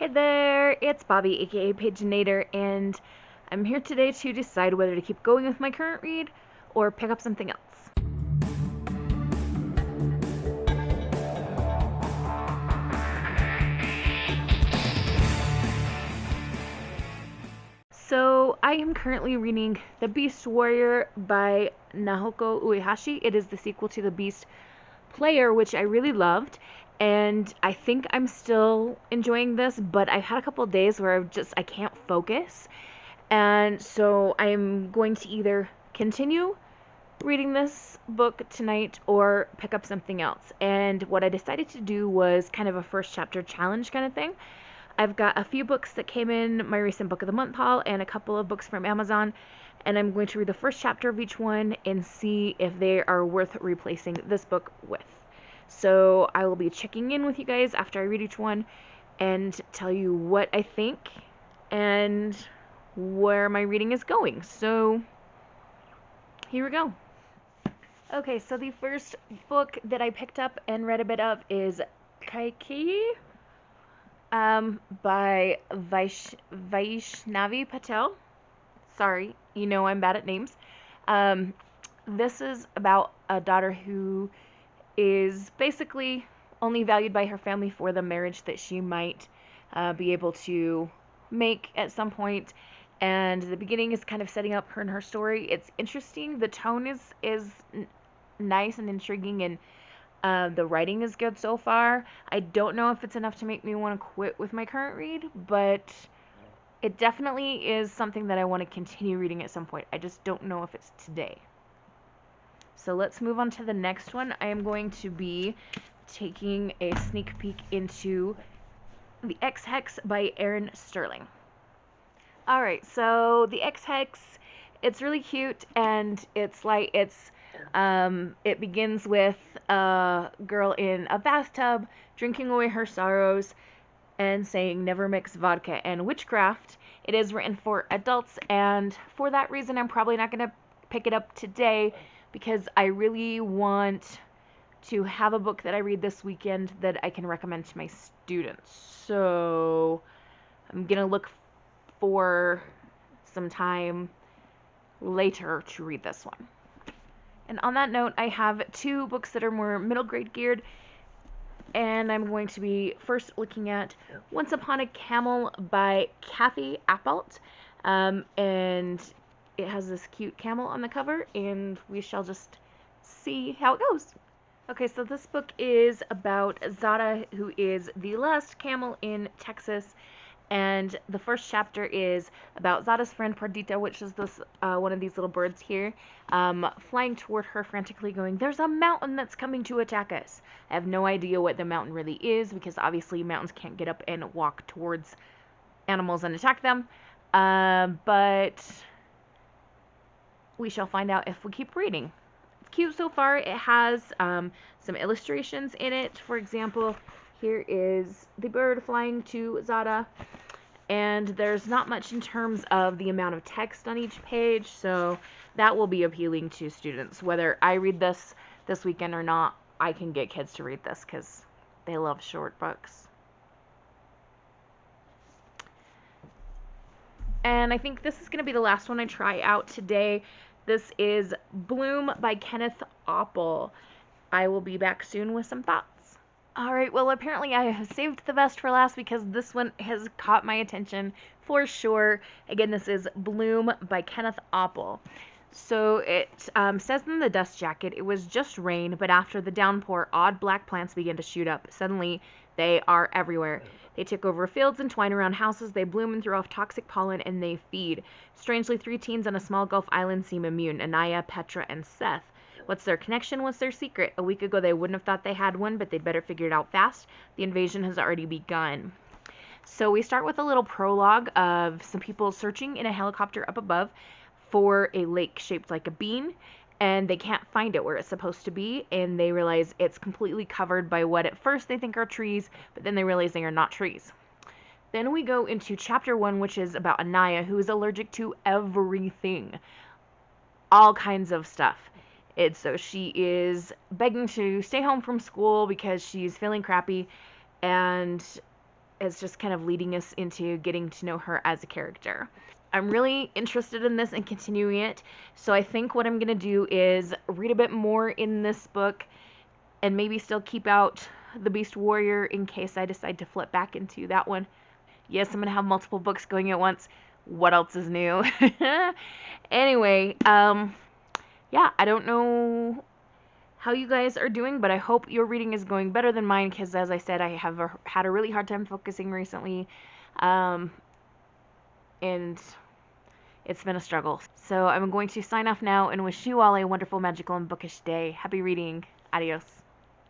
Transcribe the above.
Hi there, it's Bobby, aka Paginator, and I'm here today to decide whether to keep going with my current read or pick up something else. So, I am currently reading The Beast Warrior by Naoko Uehashi. It is the sequel to The Beast Player, which I really loved, and I think I'm still enjoying this, but I've had a couple of days where I can't focus. And so I'm going to either continue reading this book tonight or pick up something else. And what I decided to do was kind of a first chapter challenge kind of thing. I've got a few books that came in my recent book of the month haul and a couple of books from Amazon, and I'm going to read the first chapter of each one and see if they are worth replacing this book with. So I will be checking in with you guys after I read each one and tell you what I think and where my reading is going. So here we go. Okay, so the first book that I picked up and read a bit of is Kaiki by Vaishnavi Patel. Sorry, you know I'm bad at names. This is about a daughter who is basically only valued by her family for the marriage that she might be able to make at some point. And the beginning is kind of setting up her and her story. It's interesting. The tone is nice and intriguing, and the writing is good so far. I don't know if it's enough to make me want to quit with my current read, but it definitely is something that I want to continue reading at some point. I just don't know if it's today. So let's move on to the next one. I am going to be taking a sneak peek into the X Hex by Erin Sterling. Alright, so the X Hex, it's really cute, and it begins with a girl in a bathtub drinking away her sorrows and saying never mix vodka and witchcraft. It is written for adults, and for that reason I'm probably not going to pick it up today because I really want to have a book that I read this weekend that I can recommend to my students. So I'm going to look for some time later to read this one. And on that note, I have two books that are more middle grade geared, and I'm going to be first looking at Once Upon a Camel by Kathy Appelt, and it has this cute camel on the cover, and we shall just see how it goes. Okay, so this book is about Zada, who is the last camel in Texas, and the first chapter is about Zada's friend Perdita, which is this one of these little birds here, flying toward her frantically going, "There's a mountain that's coming to attack us." I have no idea what the mountain really is, because obviously mountains can't get up and walk towards animals and attack them, but we shall find out if we keep reading. It's cute so far. It has some illustrations in it. For example, here is the bird flying to Zada, and there's not much in terms of the amount of text on each page, so that will be appealing to students. Whether I read this weekend or not, I can get kids to read this because they love short books. And I think this is going to be the last one I try out today. This is Bloom by Kenneth Opple. I will be back soon with some thoughts. Alright, well apparently I have saved the best for last because this one has caught my attention for sure. Again, this is Bloom by Kenneth Opple. So it says in the dust jacket, it was just rain, but after the downpour, odd black plants began to shoot up. Suddenly, they are everywhere. They take over fields and twine around houses, they bloom and throw off toxic pollen, and they feed. Strangely, 3 teens on a small Gulf island seem immune, Anaya, Petra, and Seth. What's their connection? What's their secret? A week ago, they wouldn't have thought they had one, but they'd better figure it out fast. The invasion has already begun. So we start with a little prologue of some people searching in a helicopter up above for a lake shaped like a bean, and they can't find it where it's supposed to be, and they realize it's completely covered by what at first they think are trees, but then they realize they are not trees. Then we go into chapter 1, which is about Anaya, who is allergic to everything. All kinds of stuff. So she is begging to stay home from school because she's feeling crappy, and is just kind of leading us into getting to know her as a character. I'm really interested in this and continuing it, so I think what I'm going to do is read a bit more in this book and maybe still keep out the Beast Warrior in case I decide to flip back into that one. Yes, I'm going to have multiple books going at once. What else is new? Anyway, yeah, I don't know how you guys are doing, but I hope your reading is going better than mine, because as I said, I have had a really hard time focusing recently, and it's been a struggle. So I'm going to sign off now and wish you all a wonderful, magical, and bookish day. Happy reading. Adios.